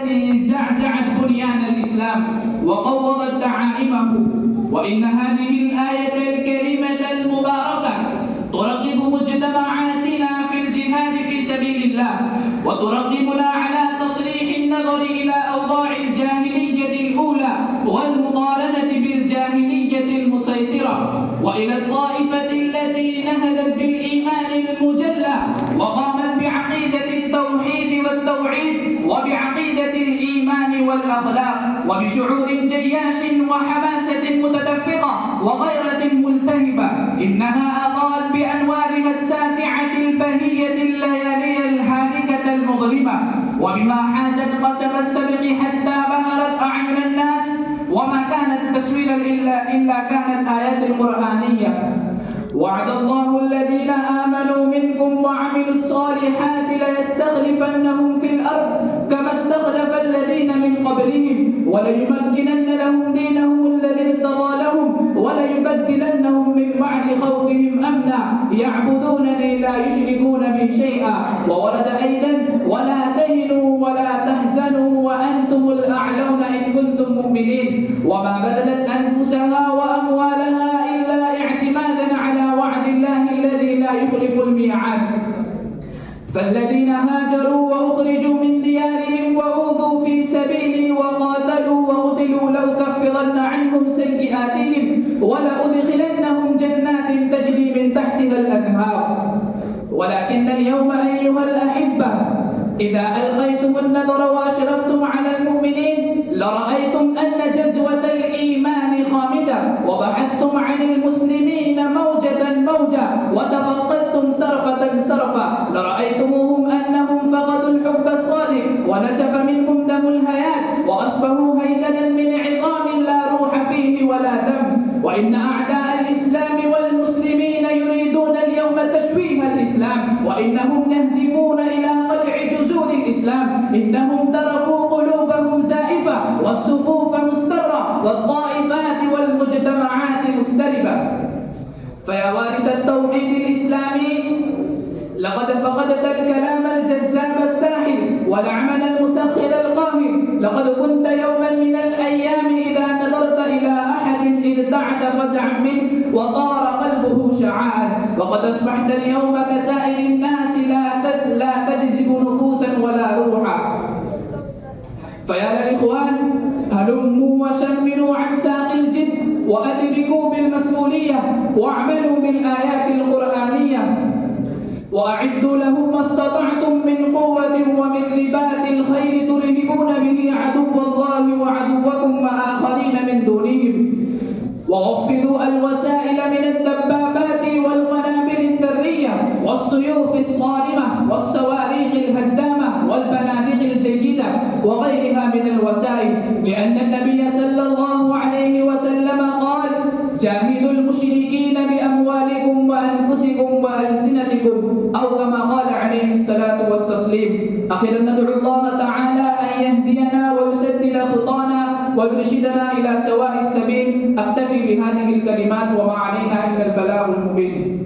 التي زعزعت بنيان الإسلام وقوضت دعائمه. وإن هذه الآية الكريمة المباركة ترغب مجتمعاتنا في الجهاد في سبيل الله، وترغبنا على تصريح النظر إلى أوضاع الجاهلية الأولى والمقارنة بالجاهلية المسيطرة، وإلى الطائفة التي نهضت بالإيمان المجلى وقامت بعقيدة التوحيد والتوعيد وبعقيدة الإيمان والأخلاق وبشعور جياش وحماسة متدفقة وغيرة ملتهبة. إنها أضاءت بأنوارها الساتعة البهية الليالي الهالكة المظلمة، وبما حازت قصب السبق حتى بهرت أعين الناس، وما كانت تسويلا إلا كانت آيات القرآنية. وعد الله الذين آمنوا منكم وعملوا الصالحات ليستخلفنهم في الأرض كما استخلف الذين من قبلهم وليمكنن لهم دينهم الذي ارتضى لهم وليبدلنهم من بعد خوفهم أمنا يعبدونني لا يشركون بي شيئا. وورد أيضا ولا تهنوا ولا تحزنوا وأنتم الأعلون إن كنتم مؤمنين. وما بذلت أنفسها وأموالها إلا اعتمادا على وعد الله الذي لا يخلف الميعاد. فالذين هاجروا وأخرجوا من ديارهم وأوذوا في سبيلي وقاتلوا وقتلوا لأكفرن عنهم سيئاتهم ولأدخلنهم جنات تجري من تحتها الأنهار. ولكن اليوم أيها الأحبة إذا ألقيتم النظر وأشرفتم على المؤمنين لرأيتم أن جزوة الإيمان خامدة، وبحثتم عن المسلمين موجة موجة وتفقدتم سرفة سرفة لرأيتموهم أنهم فقدوا الحب الصالح ونزف منهم دم الحياة وأصبحوا هيكلا من عظام لا روح فيه ولا دم. وإن أعداء الإسلام والمسلمين يريدون اليوم تشويه الإسلام، وإنهم يهدفون إلى قلع جذور الإسلام. إنهم تركوا قلوبهم زائفة والصفوف مسترة والطائفات والمجتمعات مستربة. فيا وارث التوحيد الإسلامي لقد فقدت الكلام الجذاب الساحر والعمل المسخر القاهر. لقد كنت يوما من الأيام إذا نظرت إلى أحد ارتعد فزعا منه وطار قلبه شعاعا، وقد أصبحت اليوم كسائر الناس لا تجذب نفوسا ولا روحا. فيا للإخوان هلموا وشمروا عن ساق الجد وأدركوا بالمسؤولية واعملوا بالآيات القرآنية وأعدوا لهم ما استطعتم من قوة ومن رباط الخيل ترهبون به عدو الله وعدوكم وآخرين من دونهم. ووفروا الوسائل من الدبابات والقنابل الذرية والسيوف الصارمة والصواريخ الهدامة والبنادق الجيدة وغيرها من الوسائل، لأن النبي صلى الله عليه وسلم قال: جاهدوا المشركين بأموالكم وأنفسكم وألسنتكم، أو كما قال عليه الصلاة والتسليم. أخيرا ندعو الله تعالى أن يهدينا ويسدد خطانا ويرشدنا إلى سواء السبيل. أكتفي بهذه الكلمات وما علينا إلا البلاغ المبين.